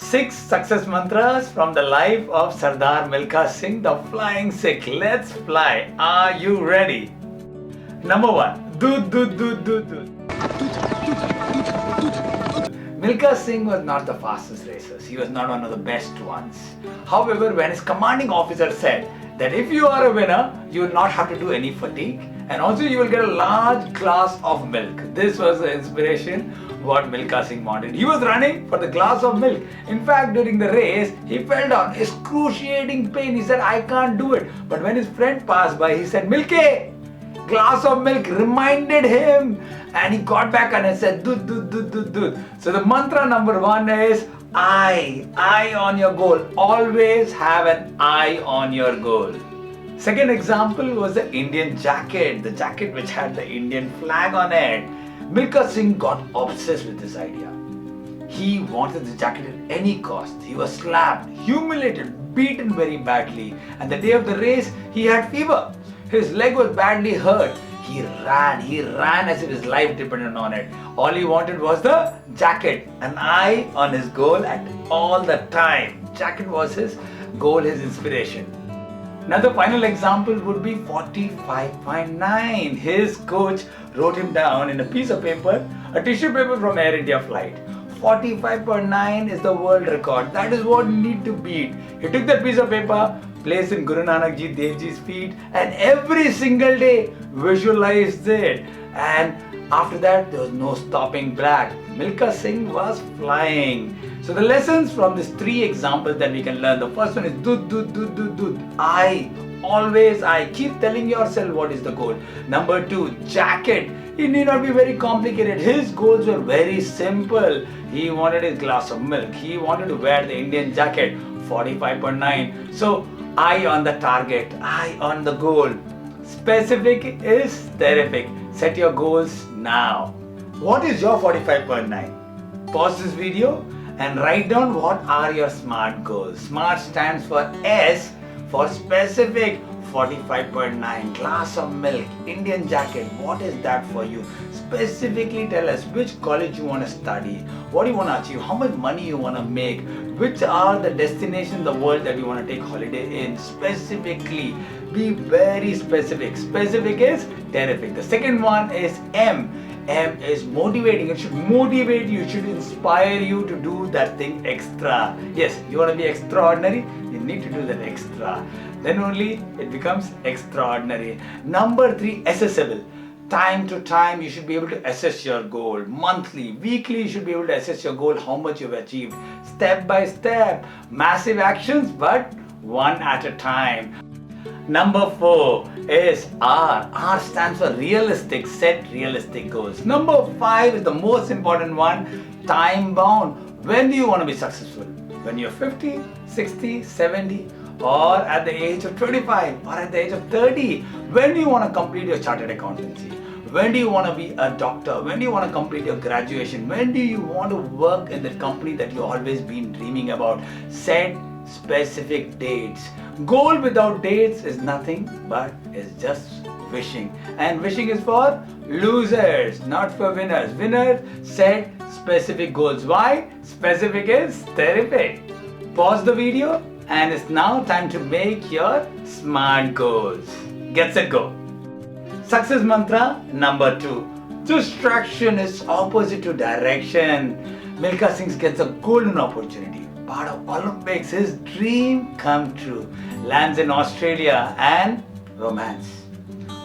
6 success mantras from the life of Sardar Milkha Singh, the flying Sikh. Let's fly. Are you ready? Number 1. Doodh, doodh, doodh, doodh, doodh. Milkha Singh was not the fastest racer. He was not one of the best ones. However, when his commanding officer said that if you are a winner, you will not have to do any fatigue, and also you will get a large glass of milk. This was the inspiration what Milkha Singh wanted. He was running for the glass of milk. In fact, during the race, he fell down. Excruciating pain. He said, I can't do it. But when his friend passed by, he said, Milky, glass of milk reminded him. And he got back and said, doodh, doodh, doodh, doodh, doodh. So the mantra number 1 is eye on your goal. Always have an eye on your goal. Second example was the Indian jacket, the jacket which had the Indian flag on it. Milkha Singh got obsessed with this idea. He wanted the jacket at any cost. He was slapped, humiliated, beaten very badly, and the day of the race he had fever. His leg was badly hurt. He ran as if his life depended on it. All he wanted was the jacket, an eye on his goal at all the time. Jacket was his goal, his inspiration. Now the final example would be 45.9. His coach wrote him down in a piece of paper, a tissue paper from Air India flight. 45.9 is the world record. That is what you need to beat. He took that piece of paper, placed in Guru Nanak Ji Dev Ji's feet, and every single day visualized it. And after that, there was no stopping back. Milkha Singh was flying. So the lessons from these 3 examples that we can learn. The first one is doodh, doodh, doodh, doodh, doodh. I. Always I. Keep telling yourself what is the goal. Number 2, jacket. It need not be very complicated. His goals were very simple. He wanted his glass of milk. He wanted to wear the Indian jacket. 45.9. So eye on the target. Eye on the goal. Specific is terrific. Set your goals now. What is your 45.9? Pause this video and write down what are your SMART goals. SMART stands for S for specific. 45.9, glass of milk, Indian jacket. What is that for you? Specifically tell us which college you want to study, what you want to achieve, how much money you want to make, which are the destinations in the world that you want to take holiday in. Specifically, be very specific. Specific is terrific. The second one is M. M is motivating. It should motivate you. It should inspire you to do that thing extra. Yes, you want to be extraordinary, you need to do that extra. Then only it becomes extraordinary. Number 3, assessable. Time to time you should be able to assess your goal. Monthly, weekly you should be able to assess your goal, how much you've achieved. Step by step. Massive actions, but one at a time. Number 4 is R. R stands for realistic. Set realistic goals. Number 5 is the most important one. Time bound. When do you want to be successful? When you're 50, 60, 70, or at the age of 25, or at the age of 30? When do you want to complete your chartered accountancy? When do you want to be a doctor? When do you want to complete your graduation? When do you want to work in the company that you've always been dreaming about? Set specific dates. Goal without dates is nothing but is just wishing. And wishing is for losers, not for winners. Winners set specific goals. Why? Specific is terrific. Pause the video and it's now time to make your SMART goals. Get set, go. Success mantra number 2. Distraction is opposite to direction. Milkha Singh gets a golden opportunity. Part of Olympics, his dream come true. Lands in Australia and romance.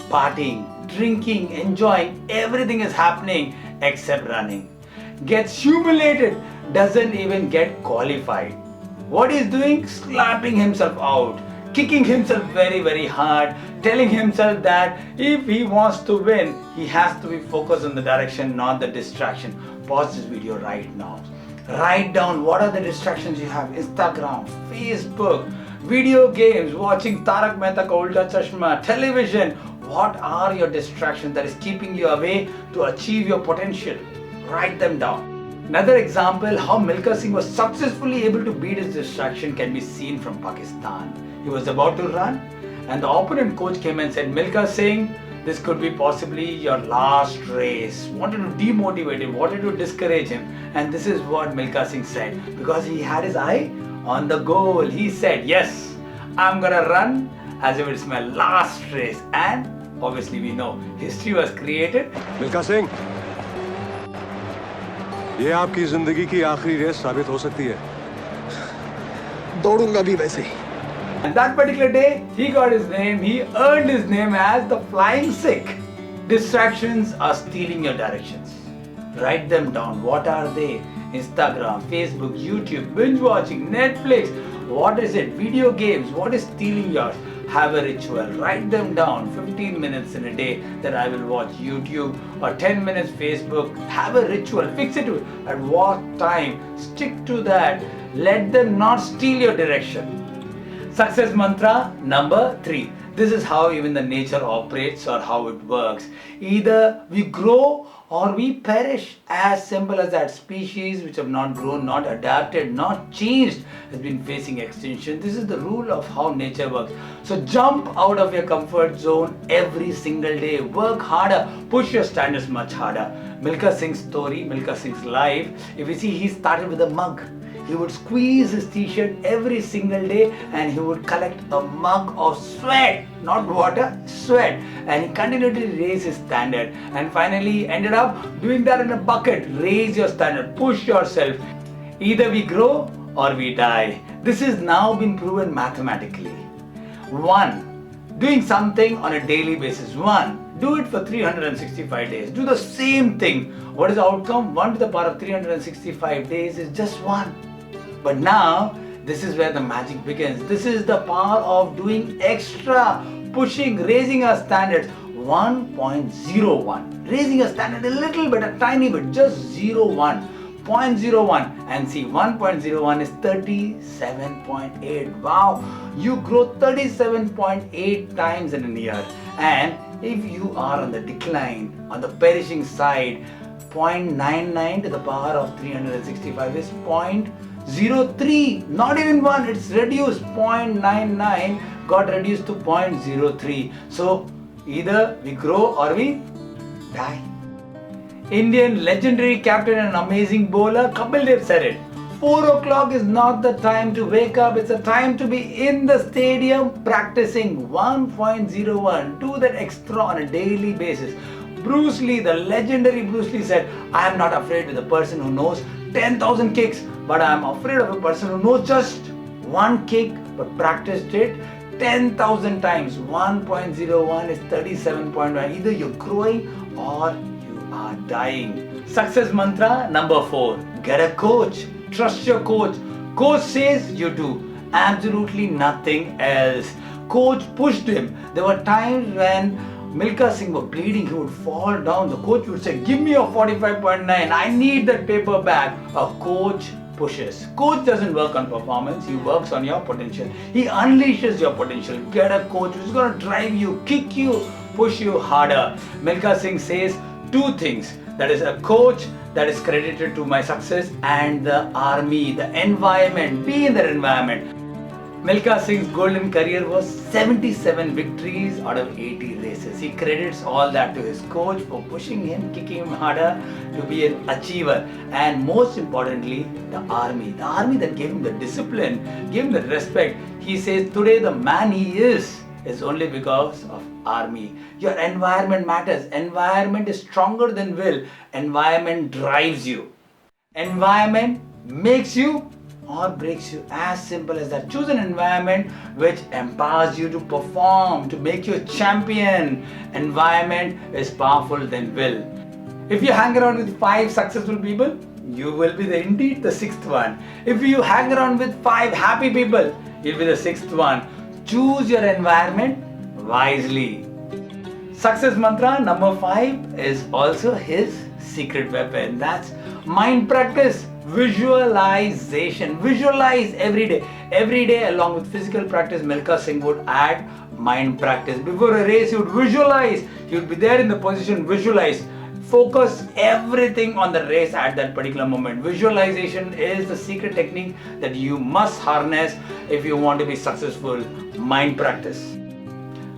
Partying, drinking, enjoying, everything is happening except running. Gets humiliated, doesn't even get qualified. What he's doing? Slapping himself out, kicking himself very, very hard, telling himself that if he wants to win, he has to be focused on the direction, not the distraction. Pause this video right now. Write down what are the distractions you have. Instagram, Facebook, video games, watching Tarak Mehta Ka Ulta Chashma, television. What are your distractions that is keeping you away to achieve your potential? Write them down. Another example how Milkha Singh was successfully able to beat his distraction can be seen from Pakistan. He was about to run and the opponent coach came and said, Milkha Singh, this could be possibly your last race. Wanted to demotivate him, wanted to discourage him. And this is what Milkha Singh said. Because he had his eye on the goal. He said, yes, I'm gonna run as if it's my last race. And obviously we know history was created. Milkha Singh, ये आपकी जिंदगी की आखिरी race साबित हो सकती है। दौड़ूंगा भी वैसे ही। And that particular day, he got his name, he earned his name as the Flying Sikh. Distractions are stealing your directions. Write them down. What are they? Instagram, Facebook, YouTube, binge watching, Netflix. What is it? Video games. What is stealing yours? Have a ritual. Write them down. 15 minutes in a day that I will watch YouTube, or 10 minutes Facebook. Have a ritual. Fix it at what time. Stick to that. Let them not steal your direction. Success mantra number 3. This is how even the nature operates, or how it works. Either we grow or we perish. As simple as that. Species which have not grown, not adapted, not changed has been facing extinction. This is the rule of how nature works. So jump out of your comfort zone every single day. Work harder. Push your standards much harder. Milkha Singh's story, Milkha Singh's life. If you see, he started with a mug. He would squeeze his t-shirt every single day and he would collect a mug of sweat, not water, sweat. And he continued to raise his standard. And finally he ended up doing that in a bucket. Raise your standard, push yourself. Either we grow or we die. This has now been proven mathematically. 1. Doing something on a daily basis. 1. Do it for 365 days. Do the same thing. What is the outcome? 1 to the power of 365 days is just 1. But now, this is where the magic begins. This is the power of doing extra, pushing, raising our standards. 1.01. Raising a standard a little bit, a tiny bit, just 0.1. 0.01. And see, 1.01 is 37.8. Wow, you grow 37.8 times in a year. And if you are on the decline, on the perishing side, 0.99 to the power of 365 is 0.03, not even 1, it's reduced. 0.99 got reduced to 0.03. So either we grow or we die. Indian legendary captain and amazing bowler Kapil Dev said it. 4 o'clock is not the time to wake up, it's the time to be in the stadium practicing. 1.01, do that extra on a daily basis. Bruce Lee, the legendary Bruce Lee said, I am not afraid with a person who knows 10,000 kicks, but I am afraid of a person who knows just one kick but practiced it 10,000 times. 1.01 is 37.1. Either you're growing or you are dying. Success mantra number 4. Get a coach. Trust your coach. Coach says you do absolutely nothing else. Coach pushed him. There were times when Milkha Singh was bleeding, he would fall down. The coach would say, give me your 45.9. I need that paper back. A coach pushes. Coach doesn't work on performance. He works on your potential. He unleashes your potential. Get a coach who's going to drive you, kick you, push you harder. Milkha Singh says 2 things. That is a coach that is credited to my success, and the army, the environment. Be in that environment. Milkha Singh's golden career was 77 victories out of 80 races. He credits all that to his coach for pushing him, kicking him harder to be an achiever. And most importantly, the army. The army that gave him the discipline, gave him the respect. He says today the man he is only because of army. Your environment matters. Environment is stronger than will. Environment drives you. Environment makes you or breaks you. As simple as that. Choose an environment which empowers you to perform, to make you a champion. Environment is powerful than will. If you hang around with 5 successful people, you will be indeed the 6th one. If you hang around with 5 happy people, you'll be the 6th one. Choose your environment wisely. Success mantra number 5 is also his secret weapon. That's mind practice. Visualization. Visualize every day. Every day, along with physical practice, Milkha Singh would add mind practice. Before a race, he would visualize. He would be there in the position, visualize. Focus everything on the race at that particular moment. Visualization is the secret technique that you must harness if you want to be successful. Mind practice.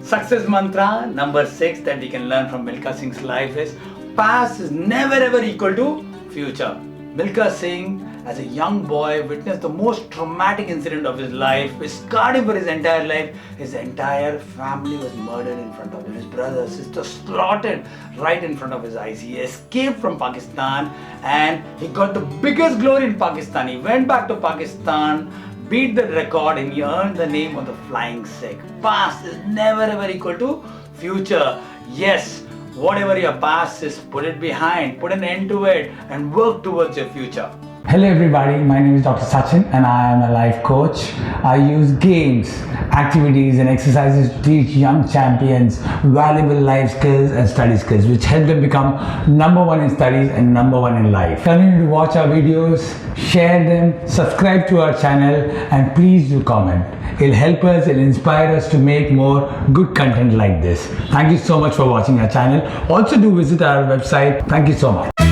Success mantra number 6 that we can learn from Milkha Singh's life is past is never ever equal to future. Milkha Singh, as a young boy, witnessed the most traumatic incident of his life, which scarred him for his entire life. His entire family was murdered in front of him. His brother, sister slaughtered right in front of his eyes. He escaped from Pakistan and he got the biggest glory in Pakistan. He went back to Pakistan, beat the record, and he earned the name of the Flying Sikh. Past is never ever equal to future. Yes, whatever your past is, put it behind, put an end to it, and work towards your future. Hello everybody, my name is Dr. Sachin and I am a life coach. I use games, activities and exercises to teach young champions valuable life skills and study skills which help them become number one in studies and number one in life. Continue to watch our videos, share them, subscribe to our channel and please do comment. It'll help us, it'll inspire us to make more good content like this. Thank you so much for watching our channel. Also do visit our website. Thank you so much.